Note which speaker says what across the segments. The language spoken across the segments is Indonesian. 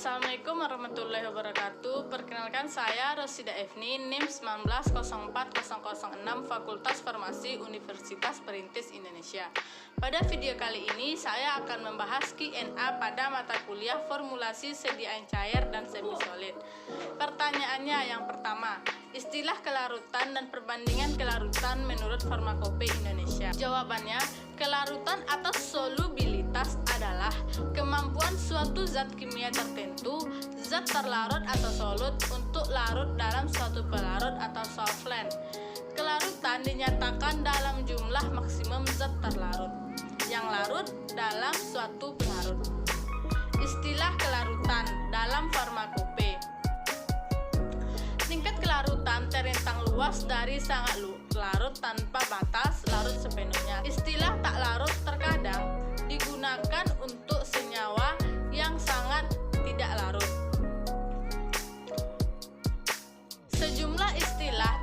Speaker 1: Assalamualaikum warahmatullahi wabarakatuh. Perkenalkan saya Rosida Efni, NIM 1904006, Fakultas Farmasi Universitas Perintis Indonesia. Pada video kali ini saya akan membahas Q&A pada mata kuliah formulasi sediaan cair dan semi-solid. Pertanyaannya yang pertama, istilah kelarutan dan perbandingan kelarutan menurut Farmakope Indonesia. Jawabannya, kelarutan atau solubilitas adalah kemampuan suatu zat kimia tertentu, zat terlarut atau solut, untuk larut dalam suatu pelarut atau solvent. Kelarutan dinyatakan dalam jumlah maksimum zat terlarut yang larut dalam suatu pelarut. Istilah kelarutan dalam Farmakope. Tingkat kelarutan terentang luas dari sangat larut tanpa batas, larut sepenuhnya. Istilah tak larut terkadang digunakan untuk senyawa yang sangat tidak larut. Sejumlah istilah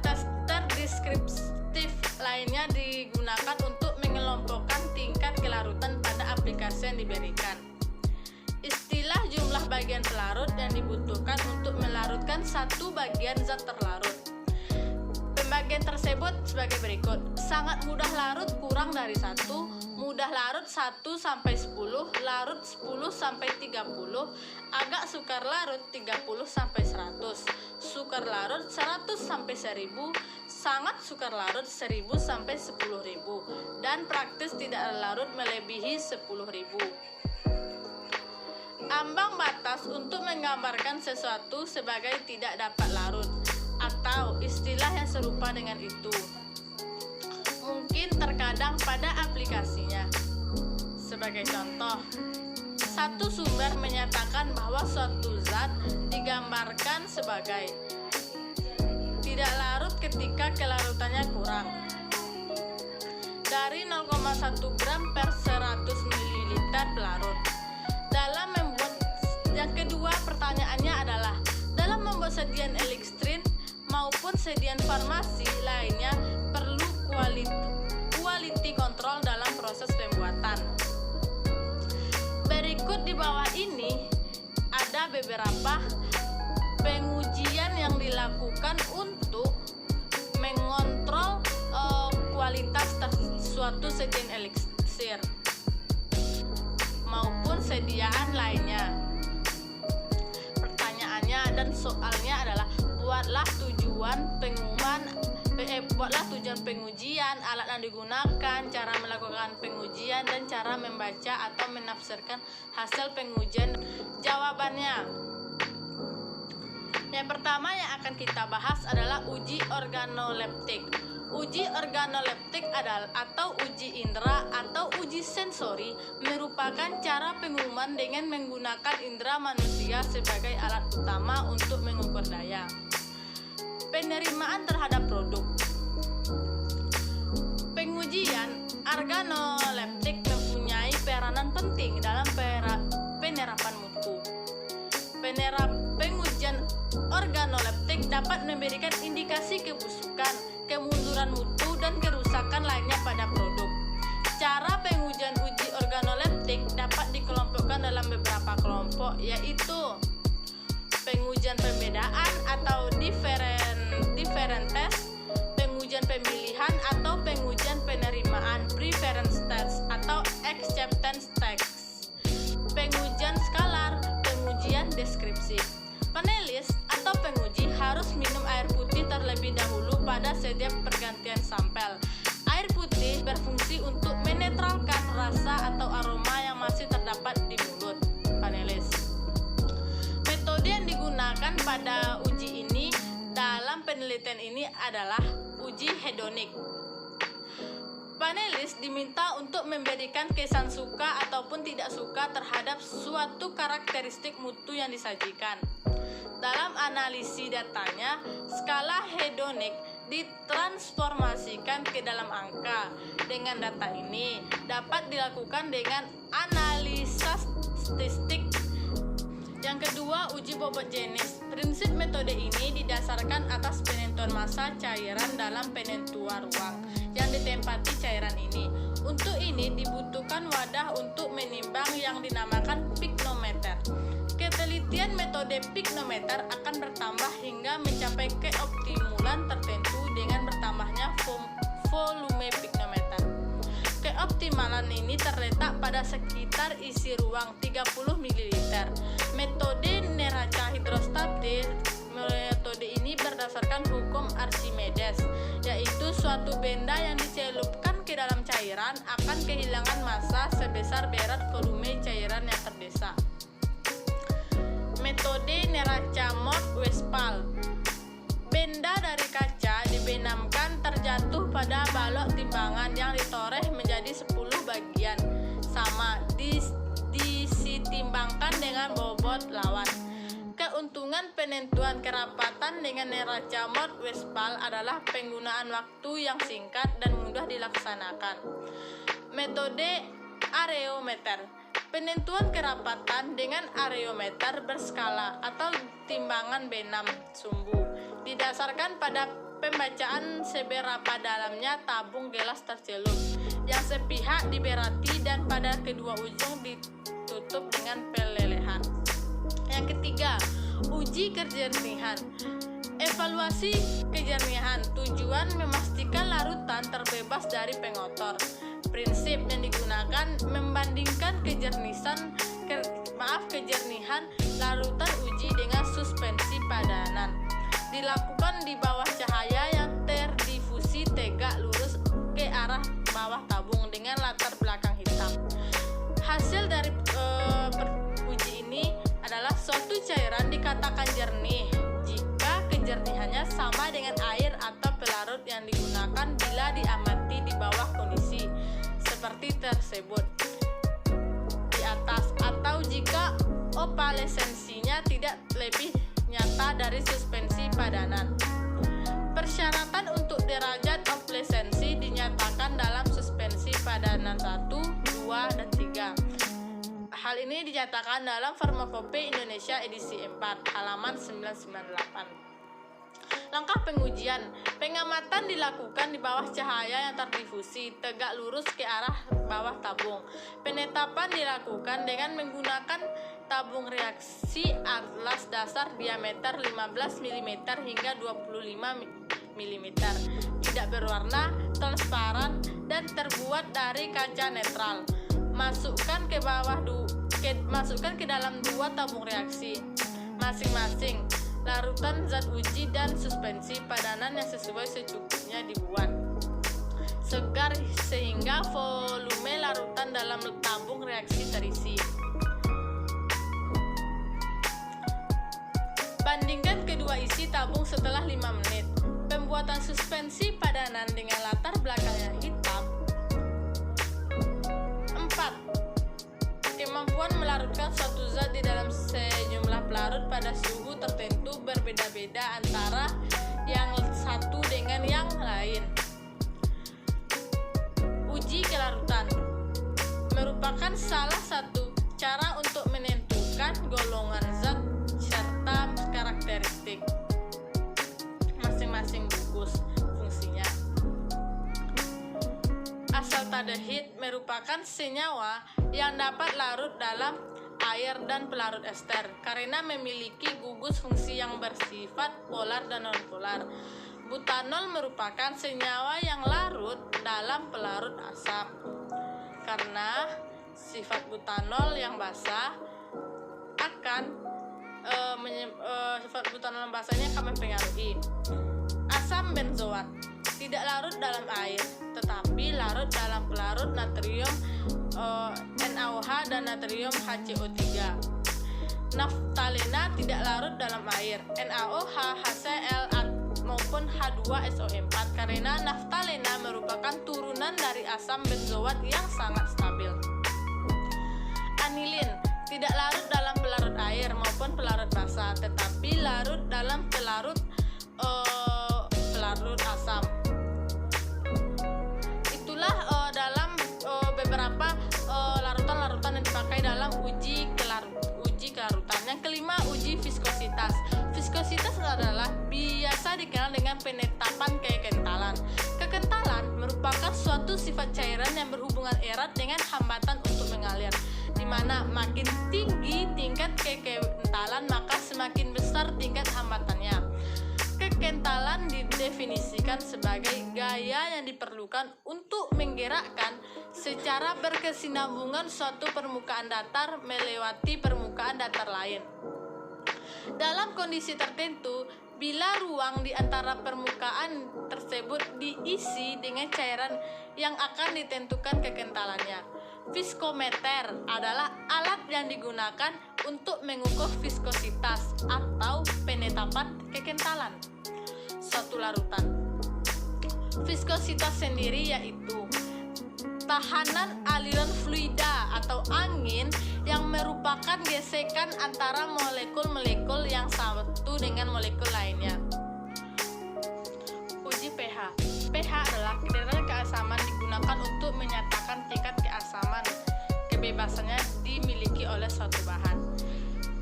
Speaker 1: terdeskriptif lainnya digunakan untuk mengelompokkan tingkat kelarutan pada aplikasi yang diberikan. Istilah jumlah bagian pelarut yang dibutuhkan untuk melarutkan satu bagian zat terlarut. Pembagian tersebut sebagai berikut: sangat mudah larut kurang dari 1, mudah larut 1 sampai 10, larut 10 sampai 30, agak sukar larut 30 sampai 100, sukar larut 100 sampai 1000, sangat sukar larut 1000 sampai 10.000, dan praktis tidak larut melebihi 10.000. Ambang batas untuk menggambarkan sesuatu sebagai tidak dapat larut atau istilah yang serupa dengan itu mungkin terkadang pada aplikasinya. Sebagai contoh, satu sumber menyatakan bahwa suatu zat digambarkan sebagai tidak larut ketika kelarutannya kurang dari 0,1 gram per 100 ml pelarut. Yang kedua, pertanyaannya adalah, dalam membuat sediaan elixtrin maupun sediaan farmasi lainnya perlu quality control dalam proses pembuatan. Berikut di bawah ini ada beberapa pengujian yang dilakukan untuk mengontrol kualitas suatu sediaan elixir maupun sediaan lainnya. Pertanyaannya dan soalnya adalah, buatlah tujuan pengujian, alat yang digunakan, cara melakukan pengujian, dan cara membaca atau menafsirkan hasil pengujian. Jawabannya, yang pertama yang akan kita bahas adalah uji organoleptik. Uji organoleptik adalah atau uji indera atau uji sensori merupakan cara pengumuman dengan menggunakan indera manusia sebagai alat utama untuk mengukur daya penerimaan terhadap produk. Pengujian organoleptik mempunyai peranan penting dalam penerapan mutu. Pengujian organoleptik dapat memberikan indikasi kebusukan, kemunduran mutu, dan kerusakan lainnya pada produk. Cara pengujian uji organoleptik dapat dikelompokkan dalam beberapa kelompok, yaitu pengujian pembedaan atau different test, pengujian pemilihan atau pengujian penerimaan preference test atau acceptance test, pengujian skalar, pengujian deskripsi. Panelis atau penguji harus minum air putih terlebih dahulu pada setiap pergantian sampel. Air putih berfungsi untuk menetralkan rasa atau aroma yang masih terdapat di mulut panelis. Metode yang digunakan pada uji ini dalam penelitian ini adalah uji hedonik. Panelis diminta untuk memberikan kesan suka ataupun tidak suka terhadap suatu karakteristik mutu yang disajikan. Dalam analisis datanya, skala hedonik ditransformasikan ke dalam angka. Dengan data ini dapat dilakukan dengan analisa statistik. Yang kedua, uji bobot jenis. Prinsip metode ini didasarkan atas penentuan massa cairan dalam penentuan ruang yang ditempati cairan ini. Untuk ini dibutuhkan wadah untuk menimbang yang dinamakan piknometer. Ketelitian Penelitian metode piknometer akan bertambah hingga mencapai keoptimalan tertentu dengan bertambahnya volume piknometer. Keoptimalan ini terletak pada sekitar isi ruang 30 ml. Metode neraca hidrostat metode ini berdasarkan hukum Archimedes, yaitu suatu benda yang dicelupkan ke dalam cairan akan kehilangan massa sebesar berat volume cairan yang terdesak. Metode neraca Mohr-Westphal. Benda dari kaca dibenamkan terjatuh pada balok timbangan yang ditoreh menjadi 10 bagian sama ditimbangkan dengan bobot lawan. Keuntungan penentuan kerapatan dengan neraca Mohr-Westphal adalah penggunaan waktu yang singkat dan mudah dilaksanakan. Metode areometer. Penentuan kerapatan dengan areometer berskala atau timbangan benam sumbu didasarkan pada pembacaan seberapa dalamnya tabung gelas tercelup yang sepihak diberati dan pada kedua ujung ditutup dengan pelelehan. Yang ketiga, uji kejernihan. Evaluasi kejernihan tujuan memastikan larutan terbebas dari pengotor. Prinsip yang digunakan membandingkan kejernihan larutan uji dengan suspensi padanan. Dilakukan di bawah cahaya yang terdifusi tegak lurus ke arah bawah tabung dengan latar belakang hitam. Hasil dari uji ini adalah suatu cairan dikatakan jernih jika kejernihannya sama dengan air atau pelarut yang digunakan bila diamati di bawah kondisi seperti tersebut di atas, atau jika opalesensinya tidak lebih nyata dari suspensi padanan. Persyaratan untuk derajat opalesensi dinyatakan dalam suspensi padanan 1, 2, dan 3. Hal ini dinyatakan dalam Farmakope Indonesia edisi 4, halaman 998. Langkah pengujian. Pengamatan dilakukan di bawah cahaya yang terdifusi tegak lurus ke arah bawah tabung. Penetapan dilakukan dengan menggunakan tabung reaksi atlas dasar diameter 15 mm hingga 25 mm, tidak berwarna, transparan, dan terbuat dari kaca netral. Masukkan ke dalam dua tabung reaksi masing-masing larutan zat uji dan suspensi padanan yang sesuai secukupnya dibuat segar sehingga volume larutan dalam tabung reaksi terisi. Bandingkan kedua isi tabung setelah 5 menit. Pembuatan suspensi padanan dengan latar belakang yang hitam. 4. Kemampuan melarutkan suatu zat di dalam sejumlah pelarut pada suhu tertentu berbeda-beda antara yang satu dengan yang lain. Uji kelarutan merupakan salah satu cara untuk menentukan golongan zat serta karakteristik masing-masing gugus fungsinya. Asaltadehid merupakan senyawa yang dapat larut dalam air dan pelarut ester karena memiliki gugus fungsi yang bersifat polar dan nonpolar. Butanol merupakan senyawa yang larut dalam pelarut asam karena sifat butanol yang basah sifat butanol yang basahnya akan mempengaruhi. Asam benzoat tidak larut dalam air tetapi larut dalam pelarut natrium NaOH dan natrium HCO3. Naftalena tidak larut dalam air NaOH, HCl maupun H2SO4 karena naftalena merupakan turunan dari asam benzoat yang sangat stabil. Anilin tidak larut dalam pelarut air maupun pelarut basah tetapi larut dalam pelarut asam. Itulah dalam beberapa larutan-larutan yang dipakai dalam uji kelarutan. Yang kelima, uji viskositas. Viskositas adalah biasa dikenal dengan penetapan kekentalan. Kekentalan merupakan suatu sifat cairan yang berhubungan erat dengan hambatan untuk mengalir, di mana makin tinggi tingkat kekentalan didefinisikan sebagai gaya yang diperlukan untuk menggerakkan secara berkesinambungan suatu permukaan datar melewati permukaan datar lain. Dalam kondisi tertentu, bila ruang di antara permukaan tersebut diisi dengan cairan yang akan ditentukan kekentalannya. Viskometer adalah alat yang digunakan untuk mengukur viskositas atau penetapan kekentalan suatu larutan. Viskositas sendiri yaitu tahanan aliran fluida atau angin yang merupakan gesekan antara molekul-molekul yang satu dengan molekul lainnya. Uji pH. pH adalah kadar keasaman digunakan untuk menyatakan tingkat keasaman kebebasannya dimiliki oleh suatu bahan.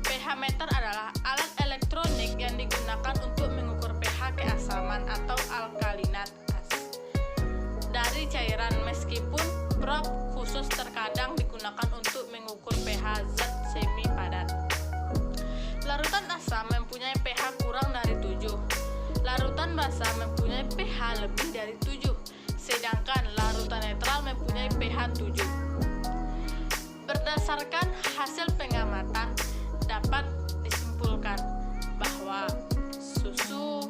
Speaker 1: pH meter adalah alat elektronik yang digunakan untuk mengukur pH keasaman atau alkalinat dari cairan, meskipun prob khusus terkadang digunakan untuk mengukur pH zat semi padat. Larutan asam mempunyai pH kurang dari 7. Larutan basa mempunyai pH lebih dari 7, sedangkan larutan netral mempunyai pH 7. Berdasarkan hasil pengamatan, dapat disimpulkan bahwa susu,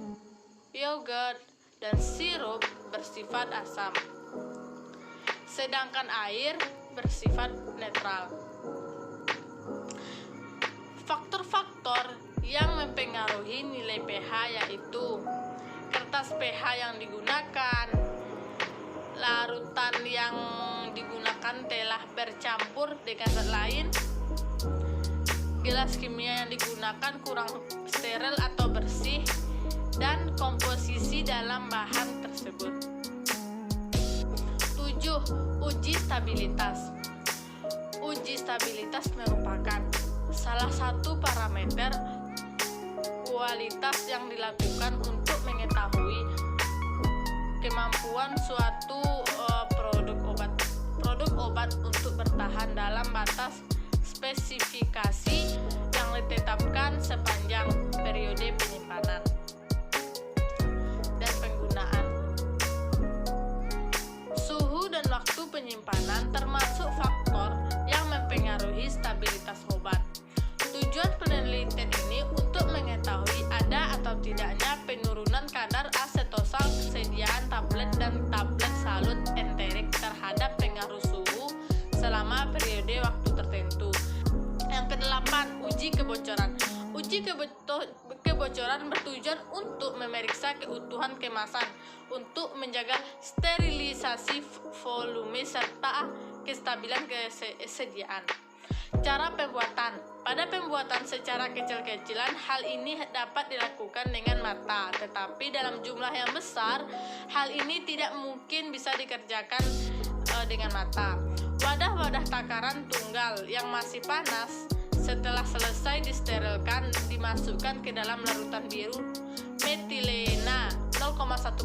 Speaker 1: yogurt, dan sirup bersifat asam, sedangkan air bersifat netral. Faktor-faktor yang mempengaruhi nilai pH yaitu kertas pH yang digunakan, larutan yang digunakan telah bercampur dengan zat lain, gelas kimia yang digunakan kurang steril atau bersih, dan komposisi dalam bahan tersebut. 7. Uji stabilitas. Uji stabilitas merupakan salah satu parameter kualitas yang dilakukan untuk mengetahui kemampuan suatu produk obat untuk bertahan dalam batas spesifikasi yang ditetapkan sepanjang periode penyimpanan dan penggunaan. Suhu dan waktu penyimpanan termasuk faktor yang mempengaruhi stabilitas obat. Tujuan penelitian ini untuk mengetahui ada atau tidaknya penurunan kadar asetosal kesediaan tablet dan tablet salut enterik terhadap pengaruh suhu selama periode waktu tertentu. Yang kedelapan, uji kebocoran. Uji kebocoran bertujuan untuk memeriksa keutuhan kemasan, untuk menjaga sterilisasi volume serta kestabilan kesediaan. Cara pembuatan. Pada pembuatan secara kecil-kecilan, hal ini dapat dilakukan dengan mata, tetapi dalam jumlah yang besar, hal ini tidak mungkin bisa dikerjakan dengan mata. Wadah-wadah takaran tunggal yang masih panas setelah selesai disterilkan dimasukkan ke dalam larutan biru metilena 0,1%.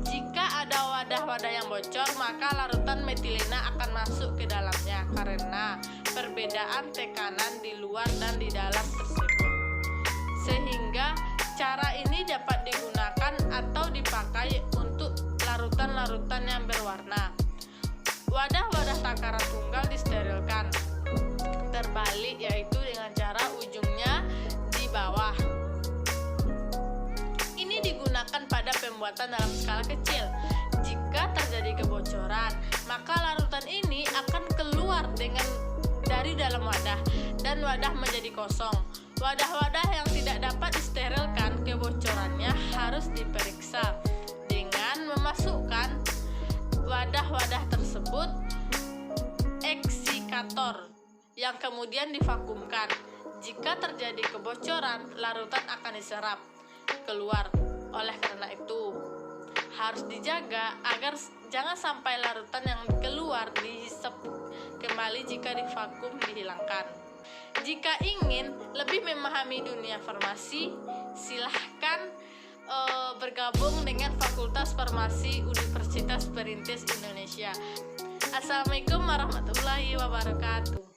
Speaker 1: Jika ada wadah-wadah yang bocor, maka larutan metilena akan masuk ke dalamnya karena perbedaan tekanan di luar dan di dalam tersebut. Sehingga cara ini dapat digunakan atau dipakai untuk larutan-larutan yang berwarna. Wadah-wadah takaran tunggal disterilkan terbalik, yaitu dengan cara ujungnya di bawah. Ini digunakan pada pembuatan dalam skala kecil. Jika terjadi kebocoran, maka larutan ini akan keluar dari dalam wadah dan wadah menjadi kosong. Wadah-wadah yang tidak dapat disterilkan, kebocorannya harus diperiksa dengan memasukkan wadah-wadah tersebut eksikator yang kemudian divakumkan. Jika terjadi kebocoran, larutan akan diserap keluar. Oleh karena itu, harus dijaga agar jangan sampai larutan yang keluar dihisap kembali jika divakum dihilangkan. Jika ingin lebih memahami dunia farmasi, silahkan bergabung dengan Fakultas Farmasi Universitas Perintis Indonesia. Assalamualaikum warahmatullahi wabarakatuh.